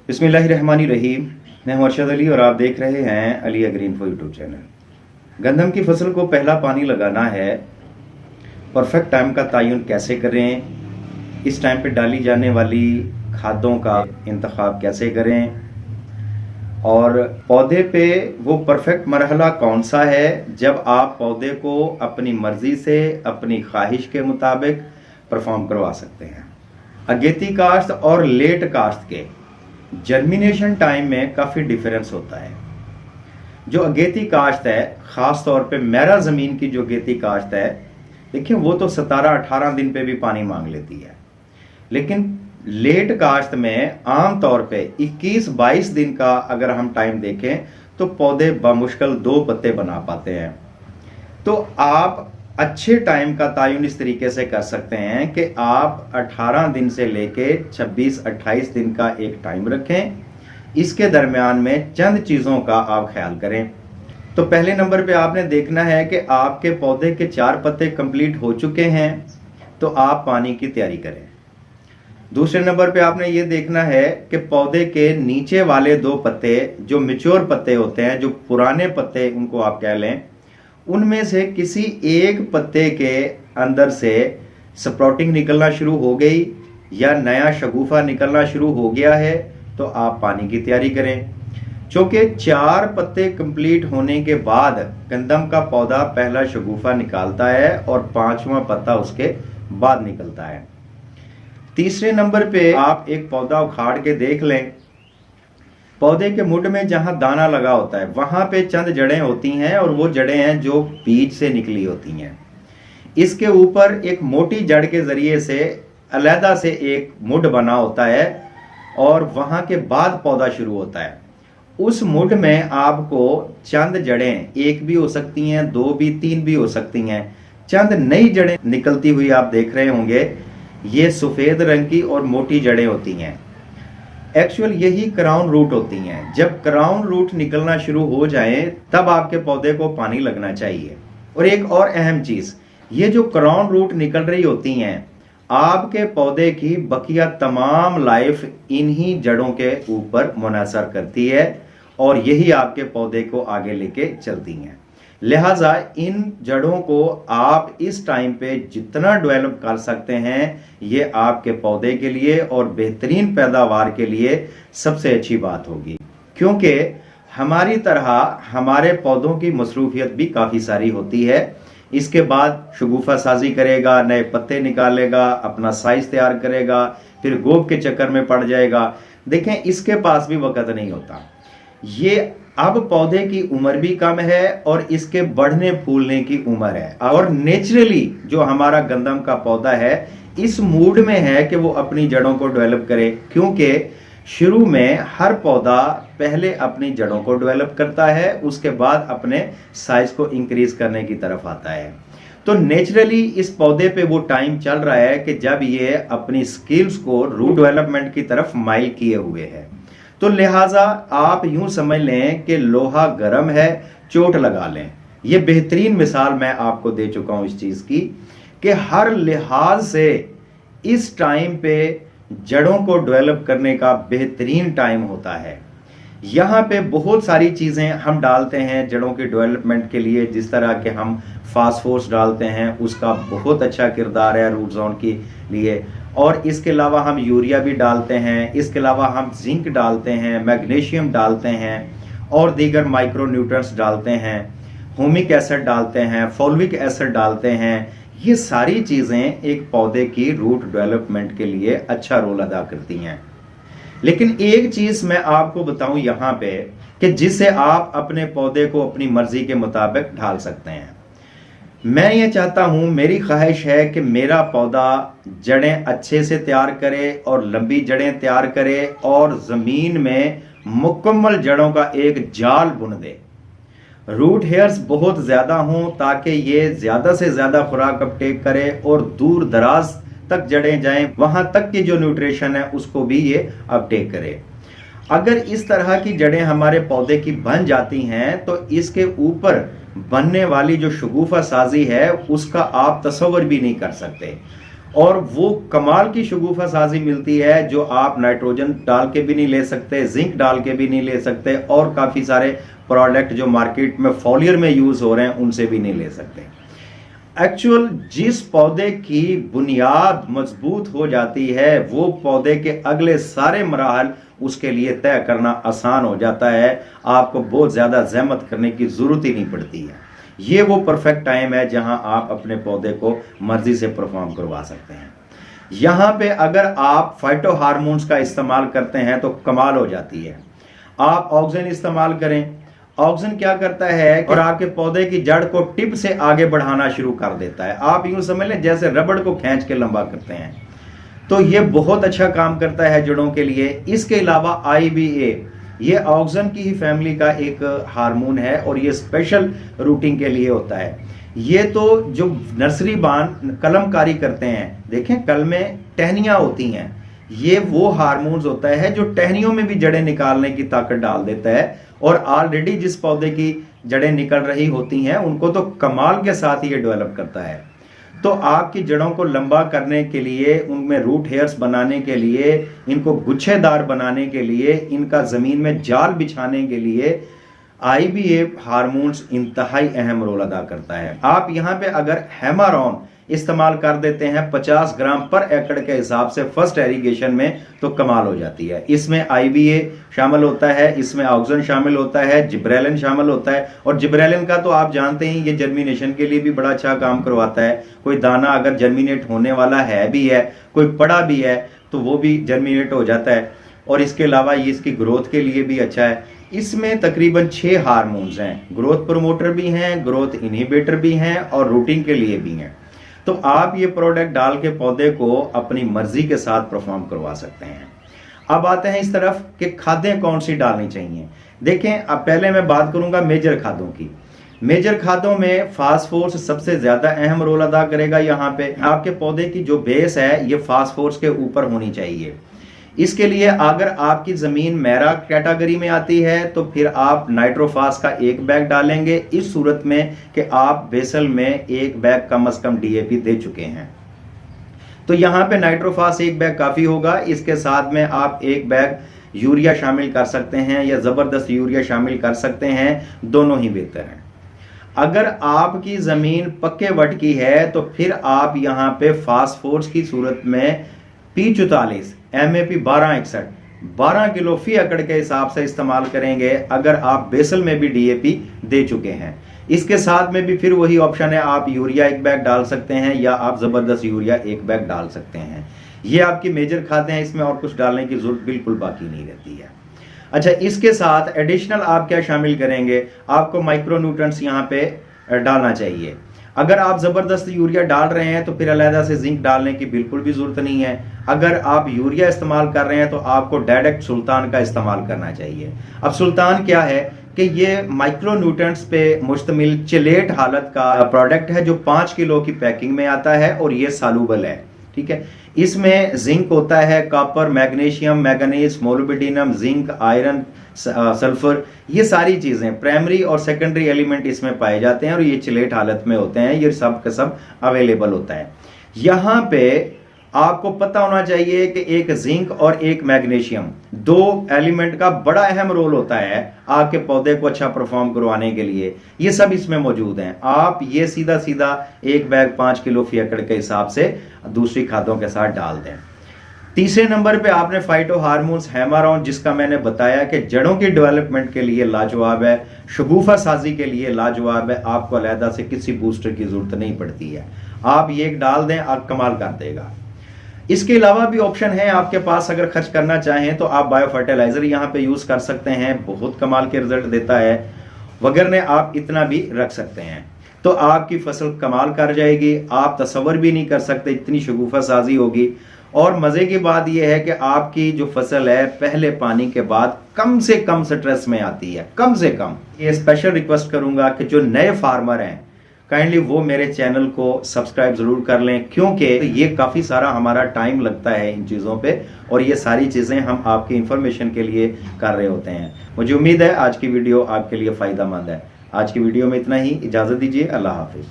बिस्मिल्लाहिर्रहमानिर्रहीम। मैं हूं अरशद अली और आप देख रहे हैं Ali green for YouTube channel. गंदम की फसल को पहला पानी लगाना है। परफेक्ट टाइम का तयन कैसे करें, इस टाइम पे डाली जाने वाली खादों का इंतखाब कैसे करें और पौधे पे वो परफेक्ट मरहला कौन सा है जब आप पौधे को अपनी मर्जी से अपनी ख्वाहिश के मुताबिक परफॉर्म करवा सकते हैं। अगेती काश्त और लेट काश्त के जर्मिनेशन टाइम में काफ़ी डिफरेंस होता है। जो अगेती काश्त है, ख़ास तौर पे मेरा ज़मीन की जो अगेती काश्त है, देखिए वो तो 17-18 दिन पे भी पानी मांग लेती है। लेकिन लेट काश्त में आम तौर पे 21-22 दिन का अगर हम टाइम देखें तो पौधे बामुश्किल 2 पत्ते बना पाते हैं। तो आप अच्छे टाइम का तयन इस तरीके से कर सकते हैं कि आप 18 दिन से लेके 26-28 दिन का एक टाइम रखें। इसके दरमियान में चंद चीज़ों का आप ख्याल करें। तो पहले नंबर पे आपने देखना है कि आपके पौधे के 4 पत्ते कंप्लीट हो चुके हैं तो आप पानी की तैयारी करें। दूसरे नंबर पे आपने ये देखना है कि पौधे के नीचे वाले 2 पत्ते जो मैच्योर पत्ते होते हैं, जो पुराने पत्ते उनको आप कह लें, उनमें से किसी एक पत्ते के अंदर से स्प्राउटिंग निकलना शुरू हो गई या नया शगुफा निकलना शुरू हो गया है तो आप पानी की तैयारी करें। क्योंकि 4 पत्ते कंप्लीट होने के बाद गंदम का पौधा पहला शगुफा निकालता है और 5वां पत्ता उसके बाद निकलता है। तीसरे नंबर पे आप एक पौधा उखाड़ के देख लें। पौधे के मुंड में जहां दाना लगा होता है वहां पे चंद जड़ें होती हैं और वो जड़ें हैं जो बीज से निकली होती हैं। इसके ऊपर एक मोटी जड़ के जरिए से अलहदा से एक मुंड बना होता है और वहां के बाद पौधा शुरू होता है। उस मुंड में आपको चंद जड़ें, 1 भी हो सकती हैं, 2 भी, 3 भी हो सकती हैं, चंद नई जड़ें निकलती हुई आप देख रहे होंगे। ये सफेद रंग की और मोटी जड़ें होती हैं। एक्चुअल यही क्राउन रूट होती हैं। जब क्राउन रूट निकलना शुरू हो जाए तब आपके पौधे को पानी लगना चाहिए। और एक और अहम चीज, ये जो क्राउन रूट निकल रही होती हैं, आपके पौधे की बकिया तमाम लाइफ इन्हीं जड़ों के ऊपर मुनहसर करती है और यही आपके पौधे को आगे लेके चलती हैं। लिहाजा इन जड़ों को आप इस टाइम पे जितना डेवलप कर सकते हैं ये आपके पौधे के लिए और बेहतरीन पैदावार के लिए सबसे अच्छी बात होगी। क्योंकि हमारी तरह हमारे पौधों की मसरूफियत भी काफ़ी सारी होती है। इसके बाद शगुफा साजी करेगा, नए पत्ते निकालेगा, अपना साइज तैयार करेगा, फिर गोब के चक्कर में पड़ जाएगा। देखें, इसके पास भी वक्त नहीं होता। ये अब पौधे की उम्र भी कम है और इसके बढ़ने फूलने की उम्र है और नेचुरली जो हमारा गंदम का पौधा है इस मूड में है कि वो अपनी जड़ों को डेवलप करे। क्योंकि शुरू में हर पौधा पहले अपनी जड़ों को डेवलप करता है, उसके बाद अपने साइज को इंक्रीज करने की तरफ आता है। तो नेचुरली इस पौधे पे वो टाइम चल रहा है कि जब ये अपनी स्किल्स को रूट डेवलपमेंट की तरफ माइल किए हुए है। तो लिहाजा आप यूं समझ लें कि लोहा गर्म है, चोट लगा लें। ये बेहतरीन मिसाल मैं आपको दे चुका हूं इस चीज की कि हर लिहाज से इस टाइम पे जड़ों को डेवलप करने का बेहतरीन टाइम होता है। यहाँ पे बहुत सारी चीज़ें हम डालते हैं जड़ों के डेवलपमेंट के लिए। जिस तरह के हम फास्फोरस डालते हैं उसका बहुत अच्छा किरदार है रूट जोन के लिए। और इसके अलावा हम यूरिया भी डालते हैं, इसके अलावा हम जिंक डालते हैं, मैग्नीशियम डालते हैं और दीगर माइक्रो न्यूट्रिएंट्स डालते हैं, ह्यूमिक एसिड डालते हैं, फोलिक एसिड डालते हैं। ये सारी चीज़ें एक पौधे की रूट डेवलपमेंट के लिए अच्छा रोल अदा करती हैं। लेकिन एक चीज़ मैं आपको बताऊं यहाँ पे कि जिससे आप अपने पौधे को अपनी मर्जी के मुताबिक ढाल सकते हैं। मैं ये चाहता हूं, मेरी ख्वाहिश है कि मेरा पौधा जड़ें अच्छे से तैयार करे और लंबी जड़ें तैयार करे और ज़मीन में मुकम्मल जड़ों का एक जाल बुन दे। रूट हेयर्स बहुत ज़्यादा हों ताकि ये ज़्यादा से ज़्यादा खुराक अपटेक करे और दूर दराज तक जड़ें जाएं, वहाँ तक की जो न्यूट्रिशन है उसको भी ये अपटेक करे। अगर इस तरह की जड़ें हमारे पौधे की बन जाती हैं तो इसके ऊपर बनने वाली जो शगुफा साजी है उसका आप तस्वर भी नहीं कर सकते। और वो कमाल की शगुफा साजी मिलती है जो आप नाइट्रोजन डाल के भी नहीं ले सकते, जिंक डाल के भी नहीं ले सकते, और काफ़ी सारे प्रोडक्ट जो मार्केट में फॉलियर में यूज़ हो रहे हैं उनसे भी नहीं ले सकते। एक्चुअल जिस पौधे की बुनियाद मजबूत हो जाती है वो पौधे के अगले सारे मराहल उसके लिए तय करना आसान हो जाता है, आपको बहुत ज़्यादा जहमत करने की ज़रूरत ही नहीं पड़ती है। ये वो परफेक्ट टाइम है जहां आप अपने पौधे को मर्जी से परफॉर्म करवा सकते हैं। यहां पे अगर आप फाइटो हार्मोन्स का इस्तेमाल करते हैं तो कमाल हो जाती है। आप ऑक्सीजन इस्तेमाल करें, ऑक्सीजन क्या करता है और आपके पौधे की जड़ को टिप से आगे बढ़ाना शुरू कर देता है। आप यूं समझ लें जैसे रबड़ को खींच के लंबा करते हैं, तो ये बहुत अच्छा काम करता है जड़ों के लिए। इसके अलावा IBA ये ऑक्सीजन की ही फैमिली का एक हार्मोन है और ये स्पेशल रूटिंग के लिए होता है। ये तो जो नर्सरी बान कलमकारी करते हैं, देखें कल में टहनियां होती हैं, ये वो हार्मोन्स होता है जो टहनियों में भी जड़ें निकालने की ताकत डाल देता है। और ऑलरेडी जिस पौधे की जड़ें निकल रही होती हैं उनको तो कमाल के साथ ये डेवलप करता है। तो आपकी जड़ों को लंबा करने के लिए, उनमें रूट हेयर्स बनाने के लिए, इनको गुच्छेदार बनाने के लिए, इनका जमीन में जाल बिछाने के लिए IBA हार्मोन्स इंतहाई अहम रोल अदा करता है। आप यहाँ पे अगर हेमारॉन इस्तेमाल कर देते हैं 50 ग्राम पर एकड़ के हिसाब से फर्स्ट एरीगेशन में तो कमाल हो जाती है। इसमें IBA शामिल होता है, इसमें ऑक्सीजन शामिल होता है, जिब्रेलिन शामिल होता है। और जिब्रेलिन का तो आप जानते हैं ये जर्मिनेशन के लिए भी बड़ा अच्छा काम करवाता है। कोई दाना अगर जर्मिनेट होने वाला है भी है, कोई पड़ा भी है, तो वो भी जर्मिनेट हो जाता है। और इसके अलावा ये इसकी ग्रोथ के लिए भी अच्छा है। इसमें तकरीबन 6 हार्मोन्स हैं, ग्रोथ प्रमोटर भी हैं, ग्रोथ इनहिबिटर भी हैं और रूटिंग के लिए भी हैं। तो आप ये प्रोडक्ट डाल के पौधे को अपनी मर्जी के साथ परफॉर्म करवा सकते हैं। अब आते हैं इस तरफ कि खादें कौन सी डालनी चाहिए। देखें, अब पहले मैं बात करूंगा मेजर खादों की। मेजर खादों में फास्फोरस सबसे ज्यादा अहम रोल अदा करेगा। यहाँ पे आपके पौधे की जो बेस है ये फास्फोरस के ऊपर होनी चाहिए। इसके लिए अगर आपकी जमीन मैरा कैटेगरी में आती है तो फिर आप नाइट्रोफास का 1 बैग डालेंगे, इस सूरत में कि आप बेसल में 1 बैग कम से कम DAP दे चुके हैं। तो यहाँ पे नाइट्रोफास 1 बैग काफी होगा। इसके साथ में आप 1 बैग यूरिया शामिल कर सकते हैं या जबरदस्त यूरिया शामिल कर सकते हैं, दोनों ही बेहतर हैं। अगर आपकी जमीन पक्के वट की है तो फिर आप यहाँ पे फास्फोरस की सूरत में P44 MAP 1261 किलो फी एकड़ के हिसाब से इस्तेमाल करेंगे अगर आप बेसल में भी DAP दे चुके हैं। इसके साथ में भी फिर वही ऑप्शन है, आप यूरिया 1 बैग डाल सकते हैं या आप जबरदस्त यूरिया 1 बैग डाल सकते हैं। ये आपकी मेजर खादें हैं, इसमें और कुछ डालने की जरूरत बिल्कुल बाकी नहीं रहती है। अच्छा, इसके साथ एडिशनल आप क्या शामिल करेंगे, आपको माइक्रो न्यूट्रिएंट्स यहाँ पे डालना चाहिए। अगर आप जबरदस्त यूरिया डाल रहे हैं तो फिर अलहदा से जिंक डालने की बिल्कुल भी जरूरत नहीं है। अगर आप यूरिया इस्तेमाल कर रहे हैं तो आपको डायरेक्ट सुल्तान का इस्तेमाल करना चाहिए। अब सुल्तान क्या है कि ये माइक्रो न्यूट्रिएंट्स पे मुश्तमिल चिलेट हालत का प्रोडक्ट है जो 5 किलो की पैकिंग में आता है और ये सालूबल है, ठीक है। इसमें जिंक होता है, copper, magnesium, manganese, molybdenum, zinc, iron, sulphur, ये सारी चीजें प्राइमरी और सेकेंडरी एलिमेंट इसमें पाए जाते हैं और ये चिलेट हालत में होते हैं। ये सब का सब अवेलेबल होता है। यहाँ पे आपको पता होना चाहिए कि एक जिंक और एक मैग्नीशियम, 2 एलिमेंट का बड़ा अहम रोल होता है आपके पौधे को अच्छा परफॉर्म करवाने के लिए। ये सब इसमें मौजूद हैं। आप ये सीधा सीधा 1 बैग 5 किलो फी एकड़ के हिसाब से दूसरी खादों के साथ डाल दें। तीसरे नंबर पे आपने फाइटो हार्मोन्स हेमारॉन, जिसका मैंने बताया कि जड़ों की डेवलपमेंट के लिए लाजवाब है, शगुफा साजी के लिए लाजवाब है। आपको अलहदा से किसी बूस्टर की जरूरत नहीं पड़ती है। आप ये डाल दें, आप कमाल कर देगा। इसके अलावा भी ऑप्शन है आपके पास, अगर खर्च करना चाहें तो आप बायो फर्टिलाइजर यहाँ पे यूज कर सकते हैं, बहुत कमाल के रिजल्ट देता है। वगैरह आप इतना भी रख सकते हैं तो आपकी फसल कमाल कर जाएगी। आप तसव्वुर भी नहीं कर सकते इतनी शगुफा साजी होगी। और मजे की बात यह है कि आपकी जो फसल है पहले पानी के बाद कम से कम स्ट्रेस में आती है, कम से कम। ये स्पेशल रिक्वेस्ट करूंगा कि जो नए फार्मर हैं काइंडली वो मेरे चैनल को सब्सक्राइब जरूर कर लें, क्योंकि ये काफी सारा हमारा टाइम लगता है इन चीजों पे और ये सारी चीजें हम आपकी इंफॉर्मेशन के लिए कर रहे होते हैं। मुझे उम्मीद है आज की वीडियो आपके लिए फायदेमंद है। आज की वीडियो में इतना ही, इजाजत दीजिए, अल्लाह हाफिज।